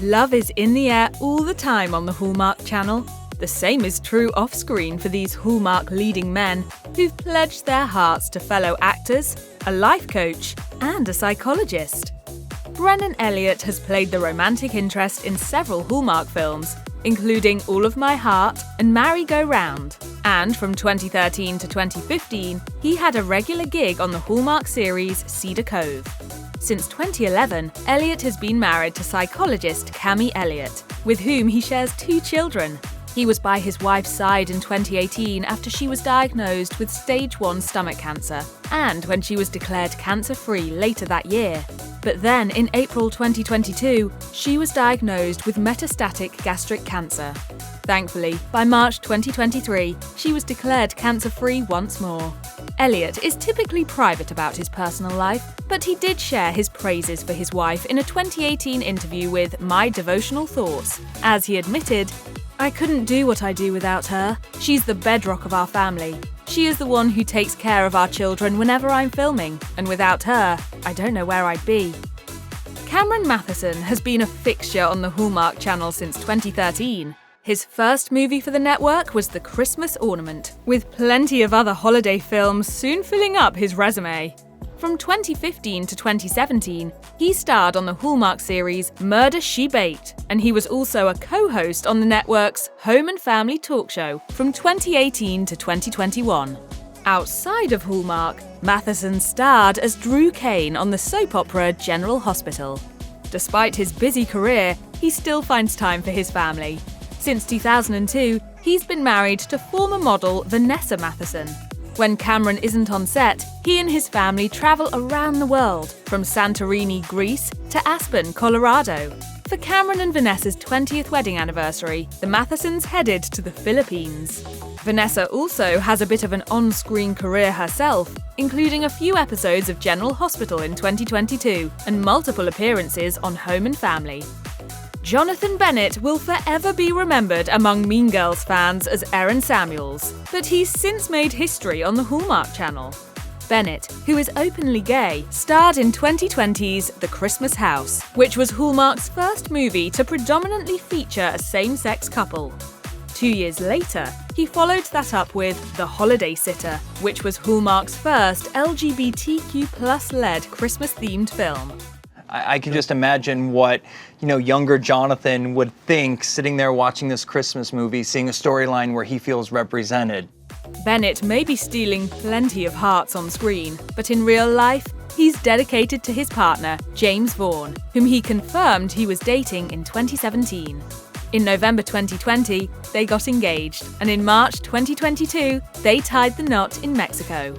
Love is in the air all the time on the Hallmark channel. The same is true off-screen for these Hallmark leading men who've pledged their hearts to fellow actors, a life coach, and a psychologist. Brennan Elliott has played the romantic interest in several Hallmark films, including All of My Heart and Marry Go Round. And from 2013 to 2015, he had a regular gig on the Hallmark series Cedar Cove. Since 2011, Elliott has been married to psychologist Cami Elliott, with whom he shares 2 children. He was by his wife's side in 2018 after she was diagnosed with stage 1 stomach cancer, and when she was declared cancer-free later that year. But then, in April 2022, she was diagnosed with metastatic gastric cancer. Thankfully, by March 2023, she was declared cancer-free once more. Elliott is typically private about his personal life, but he did share his praises for his wife in a 2018 interview with My Devotional Thoughts, as he admitted, "I couldn't do what I do without her. She's the bedrock of our family. She is the one who takes care of our children whenever I'm filming, and without her, I don't know where I'd be." Cameron Mathison has been a fixture on the Hallmark channel since 2013. His first movie for the network was The Christmas Ornament, with plenty of other holiday films soon filling up his resume. From 2015 to 2017, he starred on the Hallmark series Murder, She Baked, and he was also a co-host on the network's Home and Family talk show from 2018 to 2021. Outside of Hallmark, Mathison starred as Drew Kane on the soap opera General Hospital. Despite his busy career, he still finds time for his family. Since 2002, he's been married to former model Vanessa Mathison. When Cameron isn't on set, he and his family travel around the world, from Santorini, Greece, to Aspen, Colorado. For Cameron and Vanessa's 20th wedding anniversary, the Mathesons headed to the Philippines. Vanessa also has a bit of an on-screen career herself, including a few episodes of General Hospital in 2022 and multiple appearances on Home and Family. Jonathan Bennett will forever be remembered among Mean Girls fans as Aaron Samuels, but he's since made history on the Hallmark channel. Bennett, who is openly gay, starred in 2020's The Christmas House, which was Hallmark's first movie to predominantly feature a same-sex couple. 2 years later, he followed that up with The Holiday Sitter, which was Hallmark's first LGBTQ+-led Christmas-themed film. I can just imagine what, younger Jonathan would think sitting there watching this Christmas movie, seeing a storyline where he feels represented. Bennett may be stealing plenty of hearts on screen, but in real life, he's dedicated to his partner, James Vaughn, whom he confirmed he was dating in 2017. In November 2020, they got engaged, and in March 2022, they tied the knot in Mexico.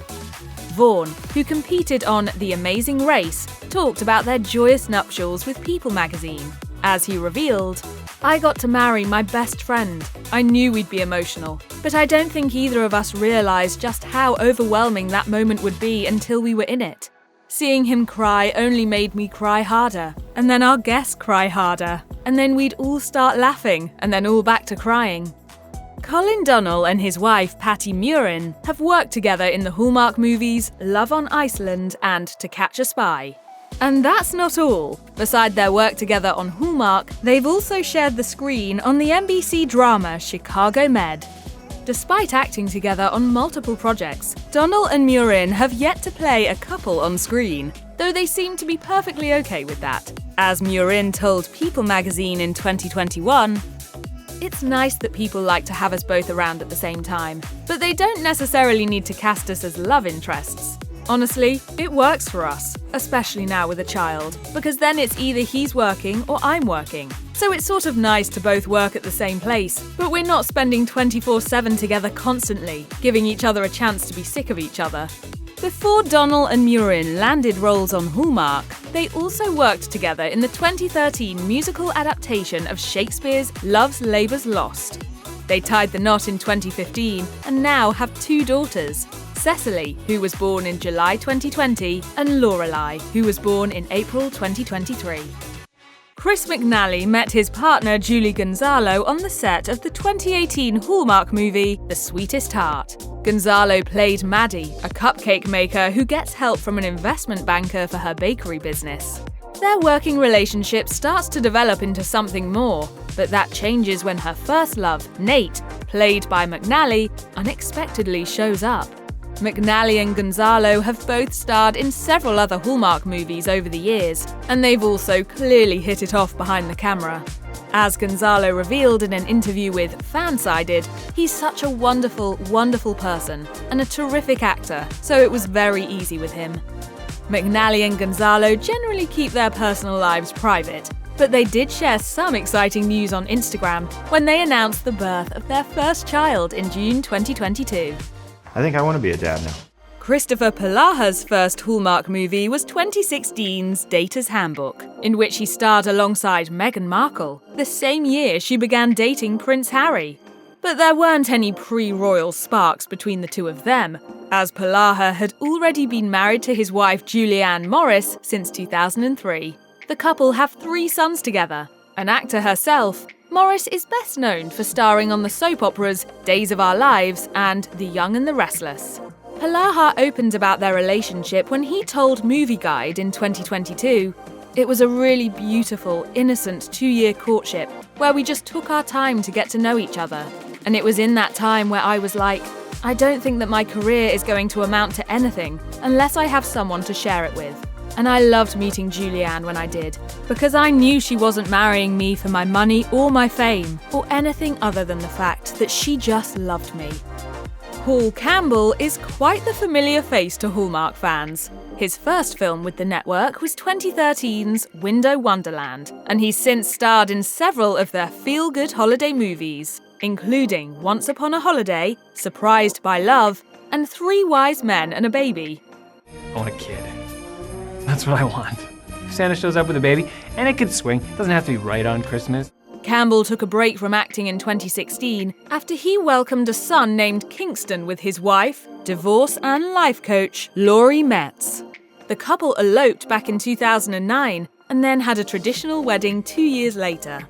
Vaughn, who competed on The Amazing Race, talked about their joyous nuptials with People magazine. As he revealed, "I got to marry my best friend. I knew we'd be emotional, but I don't think either of us realized just how overwhelming that moment would be until we were in it. Seeing him cry only made me cry harder, and then our guests cry harder, and then we'd all start laughing, and then all back to crying." Colin Donnell and his wife Patty Murin have worked together in the Hallmark movies Love on Iceland and To Catch a Spy. And that's not all. Beside their work together on Hallmark, they've also shared the screen on the NBC drama Chicago Med. Despite acting together on multiple projects, Donnell and Murin have yet to play a couple on screen, though they seem to be perfectly okay with that. As Murin told People magazine in 2021, "It's nice that people like to have us both around at the same time, but they don't necessarily need to cast us as love interests. Honestly, it works for us, especially now with a child, because then it's either he's working or I'm working. So it's sort of nice to both work at the same place, but we're not spending 24/7 together constantly, giving each other a chance to be sick of each other." Before Donnell and Murin landed roles on Hallmark, they also worked together in the 2013 musical adaptation of Shakespeare's Love's Labour's Lost. They tied the knot in 2015 and now have 2 daughters, Cecily, who was born in July 2020, and Lorelei, who was born in April 2023. Chris McNally met his partner Julie Gonzalo on the set of the 2018 Hallmark movie The Sweetest Heart. Gonzalo played Maddie, a cupcake maker who gets help from an investment banker for her bakery business. Their working relationship starts to develop into something more, but that changes when her first love, Nate, played by McNally, unexpectedly shows up. McNally and Gonzalo have both starred in several other Hallmark movies over the years, and they've also clearly hit it off behind the camera. As Gonzalo revealed in an interview with Fansided, he's such a wonderful, wonderful person and a terrific actor, so it was very easy with him. McNally and Gonzalo generally keep their personal lives private, but they did share some exciting news on Instagram when they announced the birth of their first child in June 2022. I think I want to be a dad now. Kristoffer Polaha's first Hallmark movie was 2016's Dater's Handbook, in which he starred alongside Meghan Markle, the same year she began dating Prince Harry. But there weren't any pre-royal sparks between the two of them, as Polaha had already been married to his wife Julianne Morris since 2003. The couple have 3 sons together. An actor herself, Morris is best known for starring on the soap operas Days of Our Lives and The Young and the Restless. Polaha opened about their relationship when he told Movie Guide in 2022, "It was a really beautiful, innocent 2-year courtship where we just took our time to get to know each other. And it was in that time where I was like, I don't think that my career is going to amount to anything unless I have someone to share it with. And I loved meeting Julianne when I did, because I knew she wasn't marrying me for my money or my fame, or anything other than the fact that she just loved me." Paul Campbell is quite the familiar face to Hallmark fans. His first film with the network was 2013's Window Wonderland, and he's since starred in several of their feel-good holiday movies, including Once Upon a Holiday, Surprised by Love, and 3 Wise Men and a Baby. I want a kid. That's what I want. Santa shows up with a baby, and it can swing. It doesn't have to be right on Christmas. Campbell took a break from acting in 2016 after he welcomed a son named Kingston with his wife, divorce and life coach Laurie Metz. The couple eloped back in 2009 and then had a traditional wedding 2 years later.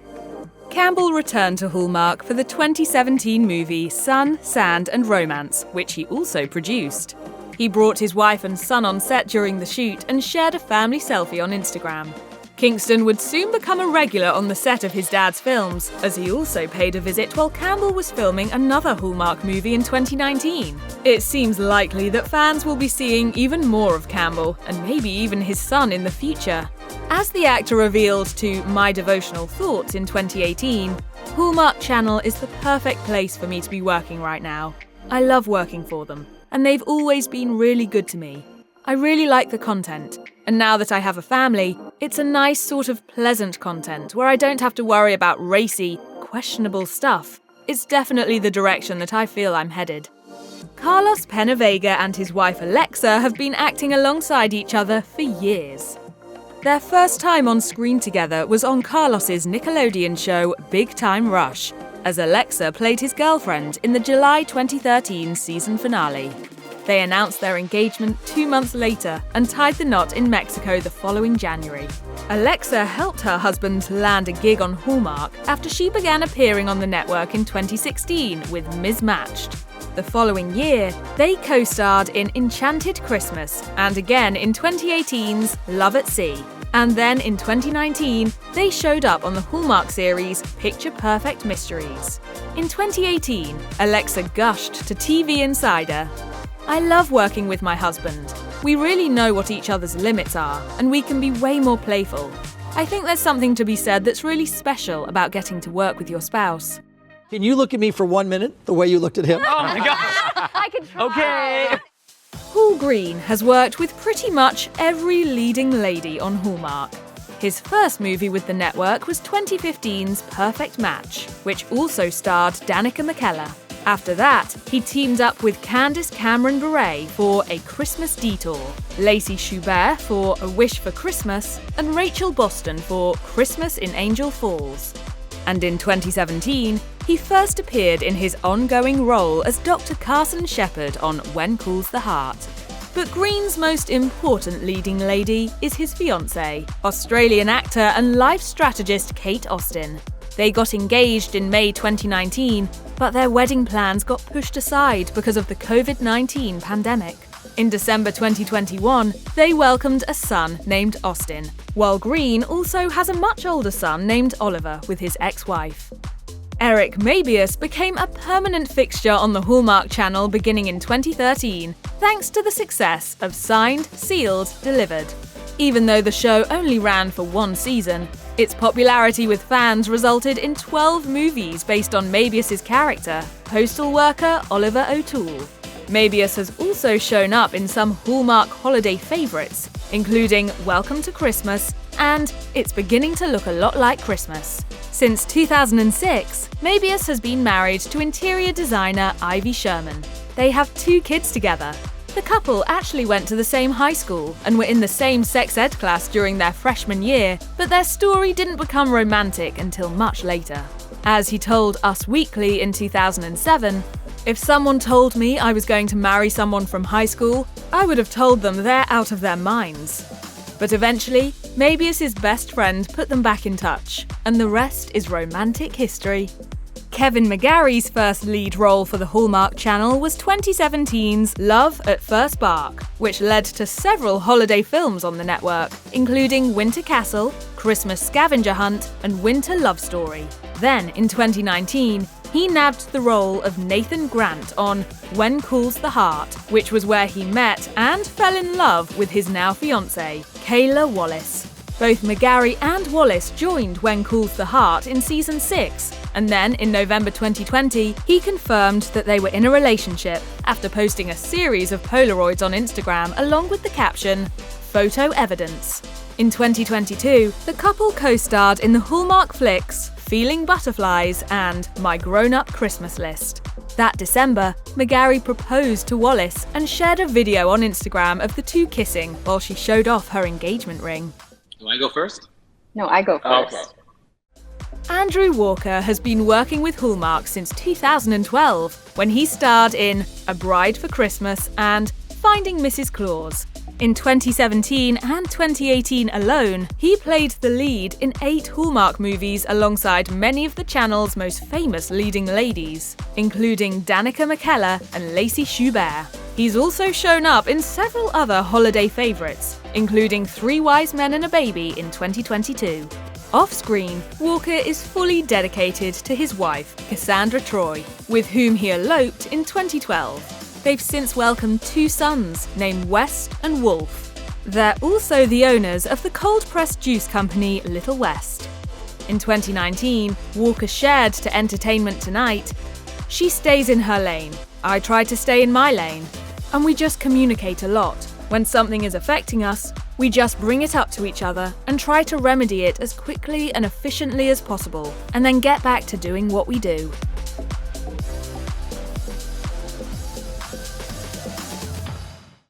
Campbell returned to Hallmark for the 2017 movie Sun, Sand and Romance, which he also produced. He brought his wife and son on set during the shoot and shared a family selfie on Instagram. Kingston would soon become a regular on the set of his dad's films, as he also paid a visit while Campbell was filming another Hallmark movie in 2019. It seems likely that fans will be seeing even more of Campbell, and maybe even his son in the future. As the actor revealed to My Devotional Thoughts in 2018, Hallmark Channel is the perfect place for me to be working right now. I love working for them, and they've always been really good to me. I really like the content, and now that I have a family, it's a nice sort of pleasant content where I don't have to worry about racy, questionable stuff. It's definitely the direction that I feel I'm headed. Carlos PenaVega and his wife Alexa have been acting alongside each other for years. Their first time on screen together was on Carlos's Nickelodeon show Big Time Rush, as Alexa played his girlfriend in the July 2013 season finale. They announced their engagement 2 months later and tied the knot in Mexico the following January. Alexa helped her husband land a gig on Hallmark after she began appearing on the network in 2016 with Mismatched. The following year, they co-starred in Enchanted Christmas and again in 2018's Love at Sea. And then in 2019, they showed up on the Hallmark series Picture Perfect Mysteries. In 2018, Alexa gushed to TV Insider, "I love working with my husband. We really know what each other's limits are, and we can be way more playful. I think there's something to be said that's really special about getting to work with your spouse." Can you look at me for 1 minute, the way you looked at him? Oh my gosh! I can try. Okay! Paul Greene has worked with pretty much every leading lady on Hallmark. His first movie with the network was 2015's Perfect Match, which also starred Danica McKellar. After that, he teamed up with Candace Cameron Bure for A Christmas Detour, Lacey Schubert for A Wish for Christmas, and Rachel Boston for Christmas in Angel Falls. And in 2017, he first appeared in his ongoing role as Dr. Carson Shepherd on When Calls the Heart. But Greene's most important leading lady is his fiancée, Australian actor and life strategist Kate Austin. They got engaged in May 2019, but their wedding plans got pushed aside because of the COVID-19 pandemic. In December 2021, they welcomed a son named Austin, while Greene also has a much older son named Oliver with his ex-wife. Eric Mabius became a permanent fixture on the Hallmark Channel beginning in 2013, thanks to the success of Signed, Sealed, Delivered. Even though the show only ran for one season, its popularity with fans resulted in 12 movies based on Mabius's character, postal worker Oliver O'Toole. Mabius has also shown up in some Hallmark holiday favourites, including Welcome to Christmas and It's Beginning to Look a Lot Like Christmas. Since 2006, Mabius has been married to interior designer Ivy Sherman. They have 2 kids together. The couple actually went to the same high school and were in the same sex ed class during their freshman year, but their story didn't become romantic until much later. As he told Us Weekly in 2007, "If someone told me I was going to marry someone from high school, I would have told them they're out of their minds." But eventually, Mabius's best friend put them back in touch, and the rest is romantic history. Kevin McGarry's first lead role for the Hallmark Channel was 2017's Love at First Bark, which led to several holiday films on the network, including Winter Castle, Christmas Scavenger Hunt, and Winter Love Story. Then, in 2019, he nabbed the role of Nathan Grant on When Cools the Heart, which was where he met and fell in love with his now fiancée, Kayla Wallace. Both McGarry and Wallace joined When Cools the Heart in season 6, and then in November 2020, he confirmed that they were in a relationship after posting a series of Polaroids on Instagram along with the caption, "Photo Evidence." In 2022, the couple co-starred in the Hallmark flicks Feeling Butterflies and My Grown-Up Christmas List. That December, McGarry proposed to Wallace and shared a video on Instagram of the two kissing while she showed off her engagement ring. Do I go first? No, I go first. Okay. Andrew Walker has been working with Hallmark since 2012, when he starred in A Bride for Christmas and Finding Mrs. Claus. In 2017 and 2018 alone, he played the lead in 8 Hallmark movies alongside many of the channel's most famous leading ladies, including Danica McKellar and Lacey Schubert. He's also shown up in several other holiday favourites, including 3 Wise Men and a Baby in 2022. Off-screen, Walker is fully dedicated to his wife, Cassandra Troy, with whom he eloped in 2012. They've since welcomed 2 sons named West and Wolf. They're also the owners of the cold-pressed juice company Little West. In 2019, Walker shared to Entertainment Tonight, "She stays in her lane. I try to stay in my lane. And we just communicate a lot. When something is affecting us, we just bring it up to each other and try to remedy it as quickly and efficiently as possible, and then get back to doing what we do."